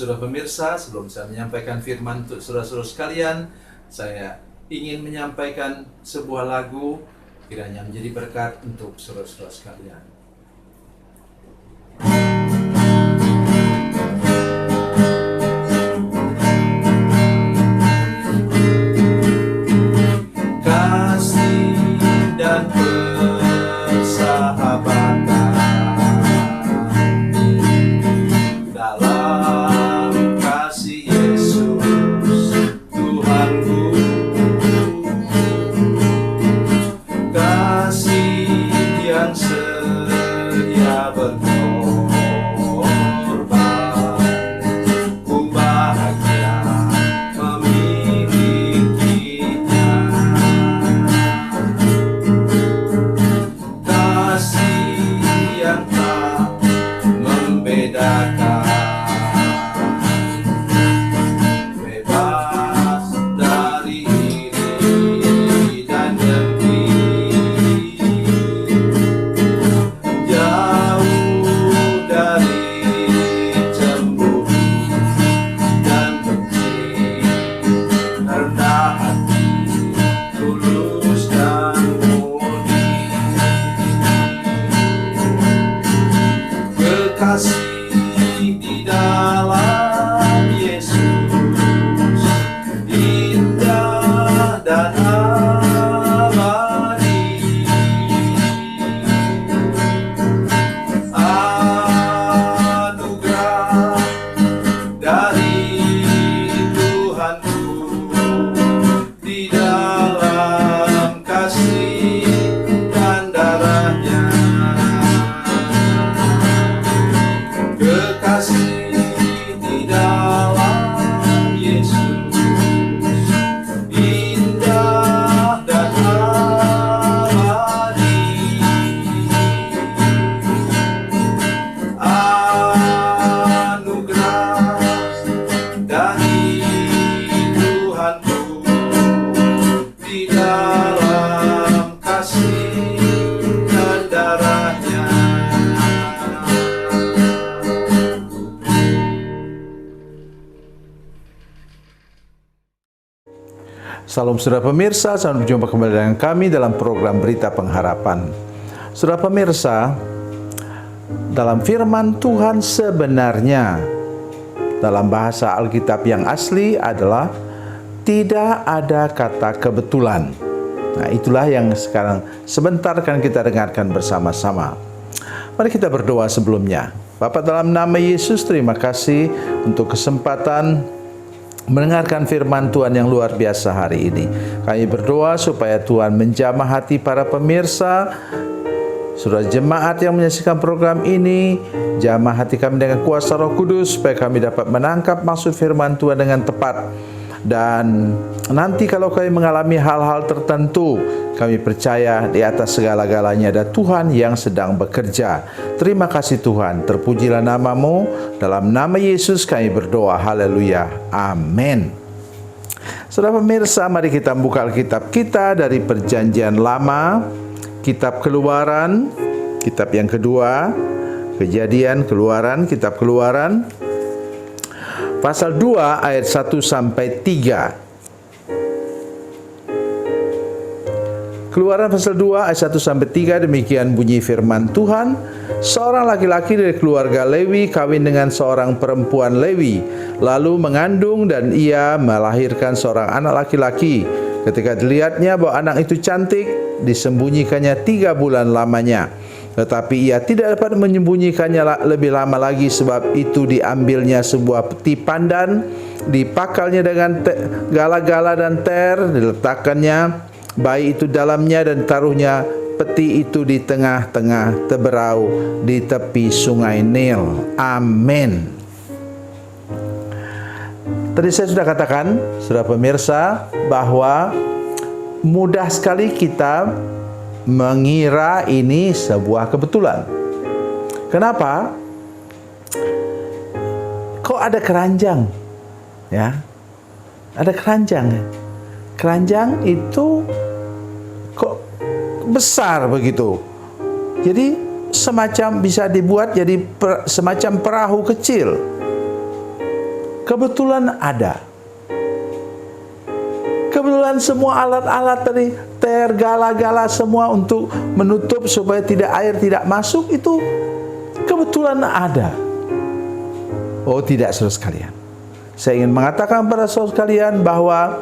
saudara pemirsa, sebelum saya menyampaikan firman untuk saudara-saudara sekalian, saya ingin menyampaikan sebuah lagu kiranya menjadi berkat untuk saudara-saudara sekalian. Kasih dan persahabatan dalam kasih Yesus Tuhanku, kasih yang setia berkorban, ku bahagia memilikinya. Kasih yang tak membedakan, bebas dari iri dan dengki, jauh dari cemburu dan benci, rendah hati, tulus dan murni. Kekasih di dalam Yesus indah dan abadi. Anugerah dari Tuhanku di dalam kasih dan darahnya. Kekasih di dalam Yesus indah dan abadi. Anugerah dari Tuhanku di dalam kasih dan darahnya. Salam saudara pemirsa, selamat berjumpa kembali dengan kami dalam program Berita Pengharapan. Saudara pemirsa, dalam firman Tuhan sebenarnya dalam bahasa Alkitab yang asli adalah tidak ada kata kebetulan. Nah, itulah yang sekarang sebentar akan kita dengarkan bersama-sama. Mari kita berdoa sebelumnya. Bapa, dalam nama Yesus, terima kasih untuk kesempatan mendengarkan firman Tuhan yang luar biasa hari ini. Kami berdoa supaya Tuhan menjamah hati para pemirsa, saudara jemaat yang menyaksikan program ini, jamah hati kami dengan kuasa Roh Kudus, supaya kami dapat menangkap maksud firman Tuhan dengan tepat. Dan nanti kalau kami mengalami hal-hal tertentu, kami percaya di atas segala-galanya ada Tuhan yang sedang bekerja. Terima kasih Tuhan, terpujilah nama-Mu. Dalam nama Yesus kami berdoa, haleluya, amin. Saudara pemirsa, mari kita buka Alkitab kita dari Perjanjian Lama, Kitab Keluaran, kitab yang kedua, Kejadian, Keluaran, Kitab Keluaran, pasal 2 ayat 1 sampai 3. Keluaran pasal 2 ayat 1 sampai 3, demikian bunyi firman Tuhan. Seorang laki-laki dari keluarga Lewi kawin dengan seorang perempuan Lewi, lalu mengandung dan ia melahirkan seorang anak laki-laki. Ketika dilihatnya bahwa anak itu cantik, disembunyikannya 3 bulan lamanya. Tetapi ia tidak dapat menyembunyikannya lebih lama lagi, sebab itu diambilnya sebuah peti pandan, dipakalnya dengan gala-gala dan ter, diletakkannya bayi itu dalamnya dan taruhnya peti itu di tengah-tengah teberau di tepi sungai Nil. Amin. Tadi saya sudah katakan, saudara pemirsa, bahwa mudah sekali kita mengira ini sebuah kebetulan. Kenapa? Kok ada keranjang? Ya, ada keranjang. Keranjang itu kok besar begitu. Jadi semacam bisa dibuat jadi semacam perahu kecil. Kebetulan ada. Kebetulan semua alat-alat tadi tergala-gala semua untuk menutup supaya air tidak masuk, itu kebetulan ada. Oh tidak, saudara sekalian. Saya ingin mengatakan pada saudara sekalian bahwa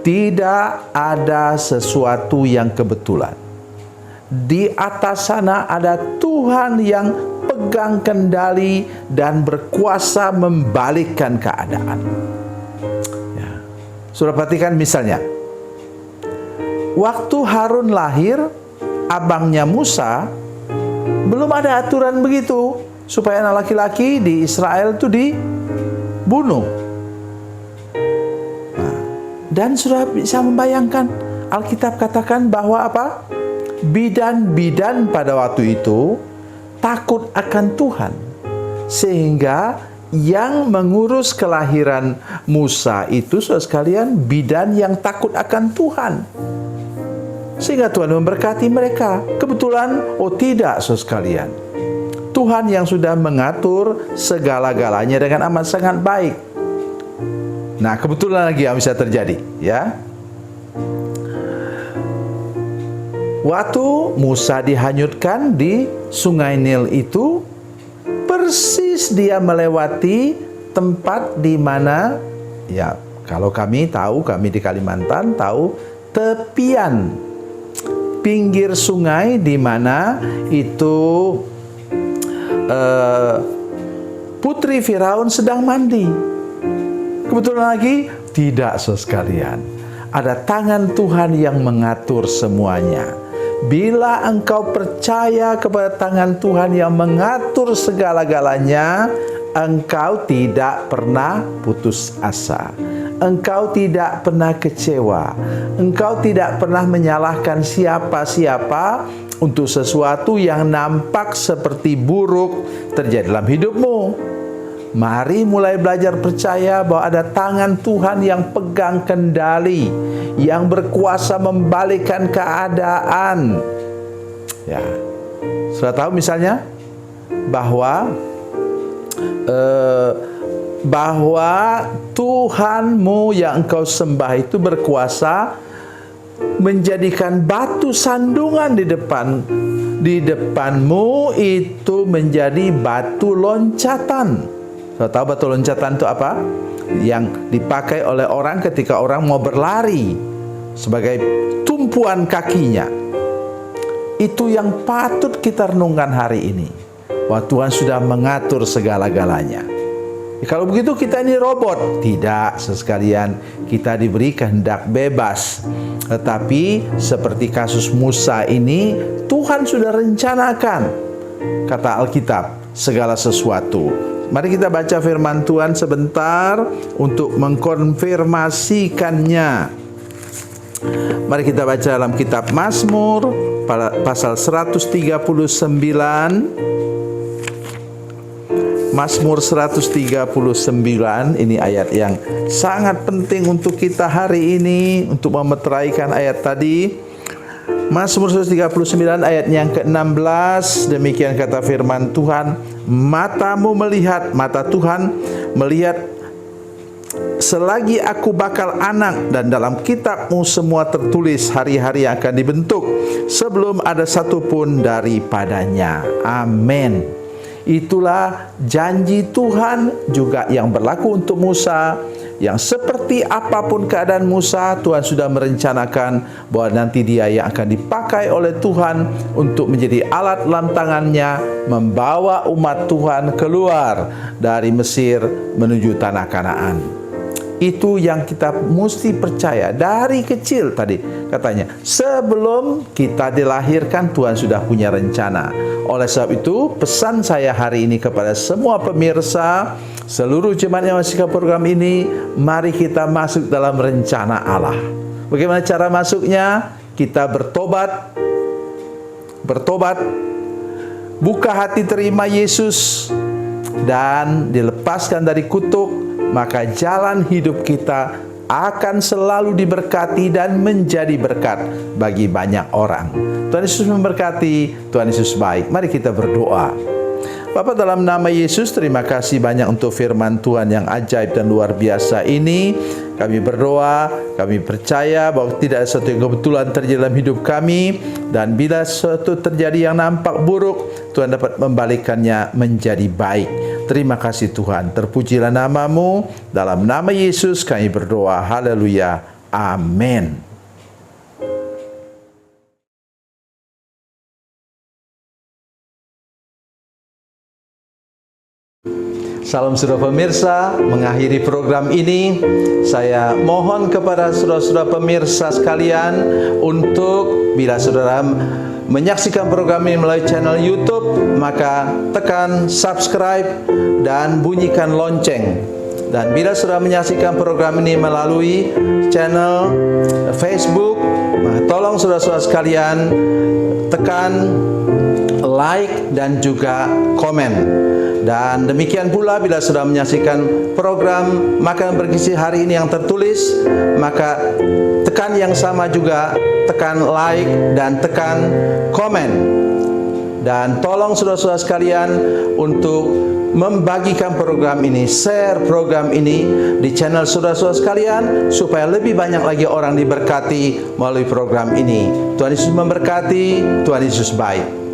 tidak ada sesuatu yang kebetulan. Di atas sana ada Tuhan yang pegang kendali dan berkuasa membalikkan keadaan. Ya. Sudah perhatikan misalnya, waktu Harun lahir, abangnya Musa, belum ada aturan begitu supaya anak laki-laki di Israel itu dibunuh. Dan sudah bisa membayangkan, Alkitab katakan bahwa apa? Bidan-bidan pada waktu itu takut akan Tuhan. Sehingga yang mengurus kelahiran Musa itu, saudara sekalian, bidan yang takut akan Tuhan. Sehingga Tuhan memberkati mereka. Kebetulan, oh tidak, saudara sekalian. Tuhan yang sudah mengatur segala-galanya dengan amat sangat baik. Nah, kebetulan lagi yang bisa terjadi, ya. Waktu Musa dihanyutkan di Sungai Nil itu, persis dia melewati tempat di mana, ya, kalau kami tahu, kami di Kalimantan tahu tepian pinggir sungai di mana itu putri Firaun sedang mandi. Kebetulan lagi, tidak, saudara sekalian. Ada tangan Tuhan yang mengatur semuanya. Bila engkau percaya kepada tangan Tuhan yang mengatur segala-galanya, engkau tidak pernah putus asa. Engkau tidak pernah kecewa. Engkau tidak pernah menyalahkan siapa-siapa untuk sesuatu yang nampak seperti buruk terjadi dalam hidupmu. Mari mulai belajar percaya bahwa ada tangan Tuhan yang pegang kendali, yang berkuasa membalikkan keadaan. Ya, sudah tahu misalnya bahwa Tuhanmu yang engkau sembah itu berkuasa menjadikan batu sandungan di depanmu itu menjadi batu loncatan. Sudah tahu batu loncatan itu apa? Yang dipakai oleh orang ketika orang mau berlari sebagai tumpuan kakinya. Itu yang patut kita renungkan hari ini, bahwa Tuhan sudah mengatur segala-galanya. Kalau begitu kita ini robot. Tidak, sekalian, kita diberi kehendak bebas. Tetapi seperti kasus Musa ini, Tuhan sudah rencanakan, kata Alkitab, segala sesuatu. Mari kita baca firman Tuhan sebentar untuk mengkonfirmasikannya. Mari kita baca dalam kitab Mazmur pasal 139. Mazmur 139, ini ayat yang sangat penting untuk kita hari ini, untuk memeteraikan ayat tadi. Mazmur 139 ayat yang ke-16, demikian kata firman Tuhan, matamu melihat, mata Tuhan melihat selagi aku bakal anak, dan dalam kitabmu semua tertulis hari-hari yang akan dibentuk sebelum ada satupun daripadanya. Amin. Itulah janji Tuhan juga yang berlaku untuk Musa, yang seperti apapun keadaan Musa, Tuhan sudah merencanakan bahwa nanti dia yang akan dipakai oleh Tuhan untuk menjadi alat dalam tangannya, membawa umat Tuhan keluar dari Mesir menuju tanah Kanaan. Itu yang kita mesti percaya dari kecil tadi katanya. Sebelum kita dilahirkan, Tuhan sudah punya rencana. Oleh sebab itu, pesan saya hari ini kepada semua pemirsa, seluruh jemaat yang masih ke program ini, mari kita masuk dalam rencana Allah. Bagaimana cara masuknya? Kita bertobat, buka hati terima Yesus, dan dilepaskan dari kutuk. Maka jalan hidup kita akan selalu diberkati dan menjadi berkat bagi banyak orang. Tuhan Yesus memberkati, Tuhan Yesus baik. Mari kita berdoa. Bapa, dalam nama Yesus, terima kasih banyak untuk firman Tuhan yang ajaib dan luar biasa ini. Kami berdoa, kami percaya bahwa tidak ada sesuatu yang kebetulan terjadi dalam hidup kami, dan bila sesuatu terjadi yang nampak buruk, Tuhan dapat membalikkannya menjadi baik. Terima kasih Tuhan, terpujilah nama-Mu. Dalam nama Yesus kami berdoa, haleluya, amin. Salam saudara pemirsa, mengakhiri program ini, saya mohon kepada saudara-saudara pemirsa sekalian untuk bila saudara menyaksikan program ini melalui channel YouTube, maka tekan subscribe dan bunyikan lonceng. Dan bila saudara menyaksikan program ini melalui channel Facebook, maka tolong saudara-saudara sekalian tekan like dan juga komen. Dan demikian pula bila sudah menyaksikan program Makanan Bergizi hari ini yang tertulis, maka tekan yang sama juga, tekan like dan tekan komen. Dan tolong saudara-saudara sekalian untuk membagikan program ini, share program ini di channel saudara-saudara sekalian, supaya lebih banyak lagi orang diberkati melalui program ini. Tuhan Yesus memberkati, Tuhan Yesus baik.